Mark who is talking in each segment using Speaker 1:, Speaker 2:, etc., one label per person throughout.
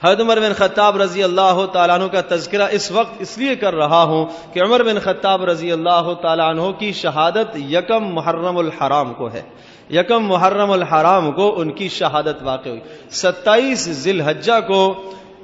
Speaker 1: حضرت عمر بن خطاب رضی اللہ تعالیٰ عنہ کا تذکرہ اس وقت اس لیے کر رہا ہوں کہ عمر بن خطاب رضی اللہ تعالیٰ عنہ کی شہادت یکم محرم الحرام کو ہے. یکم محرم الحرام کو ان کی شہادت واقع ہوئی. 27 ذی الحجہ کو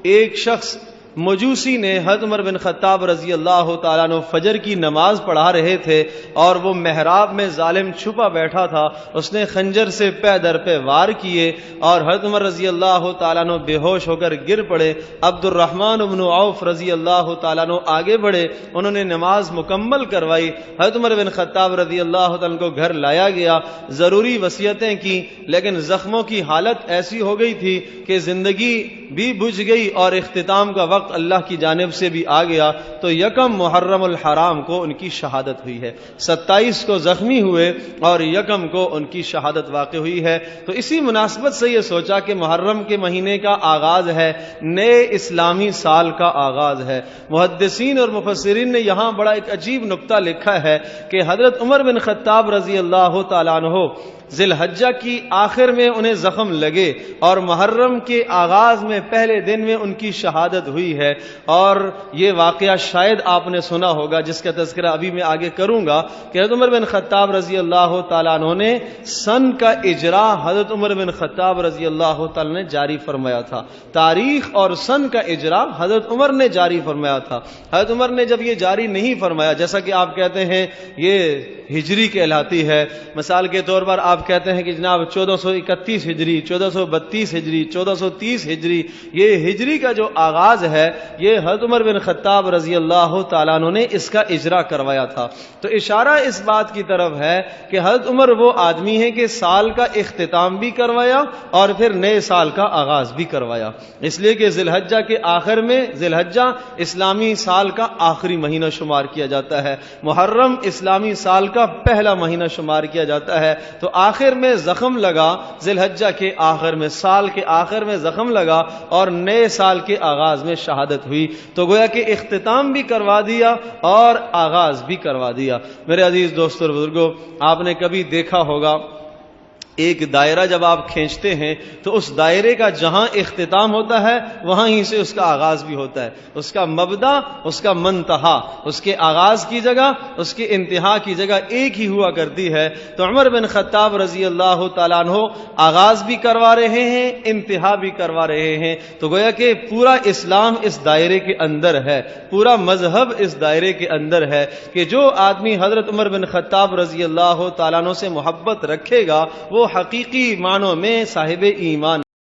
Speaker 1: ایک شخص مجوسی نے حضرت عمر بن خطاب رضی اللہ تعالیٰ عنہ فجر کی نماز پڑھا رہے تھے اور وہ محراب میں ظالم چھپا بیٹھا تھا. اس نے خنجر سے پے در پہ وار کیے اور حضرت عمر رضی اللہ تعالیٰ عنہ بے ہوش ہو کر گر پڑے. عبد الرحمن بن عوف رضی اللہ تعالیٰ عنہ آگے بڑھے, انہوں نے نماز مکمل کروائی. حضرت عمر بن خطاب رضی اللہ تعالیٰ عنہ کو گھر لایا گیا, ضروری وصیتیں کی, لیکن زخموں کی حالت ایسی ہو گئی تھی کہ زندگی بھی بجھ گئی اور اختتام کا وقت اللہ کی جانب سے بھی آ گیا. تو یکم محرم الحرام کو ان کی شہادت ہوئی ہے. 27 کو زخمی ہوئے اور یکم کو ان کی شہادت واقع ہوئی ہے. تو اسی مناسبت سے یہ سوچا کہ محرم کے مہینے کا آغاز ہے, نئے اسلامی سال کا آغاز ہے. محدثین اور مفسرین نے یہاں بڑا ایک عجیب نکتہ لکھا ہے کہ حضرت عمر بن خطاب رضی اللہ تعالیٰ عنہ ذی الحجہ کی آخر میں انہیں زخم لگے اور محرم کے آغاز میں پہلے دن میں ان کی شہادت ہوئی ہے. اور یہ واقعہ شاید آپ نے سنا ہوگا, جس کا تذکرہ ابھی میں آگے کروں گا, کہ حضرت عمر بن خطاب رضی اللہ تعالیٰ عنہ نے سن کا اجرا حضرت عمر بن خطاب رضی اللہ تعالیٰ نے جاری فرمایا تھا. تاریخ اور سن کا اجرا حضرت عمر نے جاری فرمایا تھا. حضرت عمر نے جب یہ جاری نہیں فرمایا, جیسا کہ آپ کہتے ہیں یہ ہجری کہلاتی ہے, مثال کے طور پر آپ کہتے ہیں کہ جناب 1431 ہجری, 1432 ہجری, 1430 ہجری, یہ ہجری کا جو آغاز ہے یہ حضرت عمر بن خطاب رضی اللہ تعالیٰ عنہ نے اس کا اجرا کروایا تھا. تو اشارہ اس بات کی طرف ہے کہ حضرت عمر وہ آدمی ہیں کہ سال کا اختتام بھی کروایا اور پھر نئے سال کا آغاز بھی کروایا. اس لیے کہ ذی الحجہ کے آخر میں, ذی الحجہ اسلامی سال کا آخری مہینہ شمار کیا جاتا ہے, محرم اسلامی سال کا پہلا مہینہ شمار کیا جاتا ہے. تو آخر میں زخم لگا, ذی الحجہ کے آخر میں, سال کے آخر میں زخم لگا اور نئے سال کے آغاز میں شہادت ہوئی. تو گویا کہ اختتام بھی کروا دیا اور آغاز بھی کروا دیا. میرے عزیز دوستو اور بزرگوں, آپ نے کبھی دیکھا ہوگا ایک دائرہ جب آپ کھینچتے ہیں تو اس دائرے کا جہاں اختتام ہوتا ہے وہاں ہی سے اس کا آغاز بھی ہوتا ہے. اس کا مبدا, اس کا منتہا, اس کے آغاز کی جگہ, اس کے انتہا کی جگہ ایک ہی ہوا کرتی ہے. تو عمر بن خطاب رضی اللہ تعالیٰ عنہ آغاز بھی کروا رہے ہیں, انتہا بھی کروا رہے ہیں. تو گویا کہ پورا اسلام اس دائرے کے اندر ہے, پورا مذہب اس دائرے کے اندر ہے کہ جو آدمی حضرت عمر بن خطاب رضی اللہ تعالیٰ عنہ سے محبت رکھے گا وہ حقیقی معنوں میں صاحب ایمان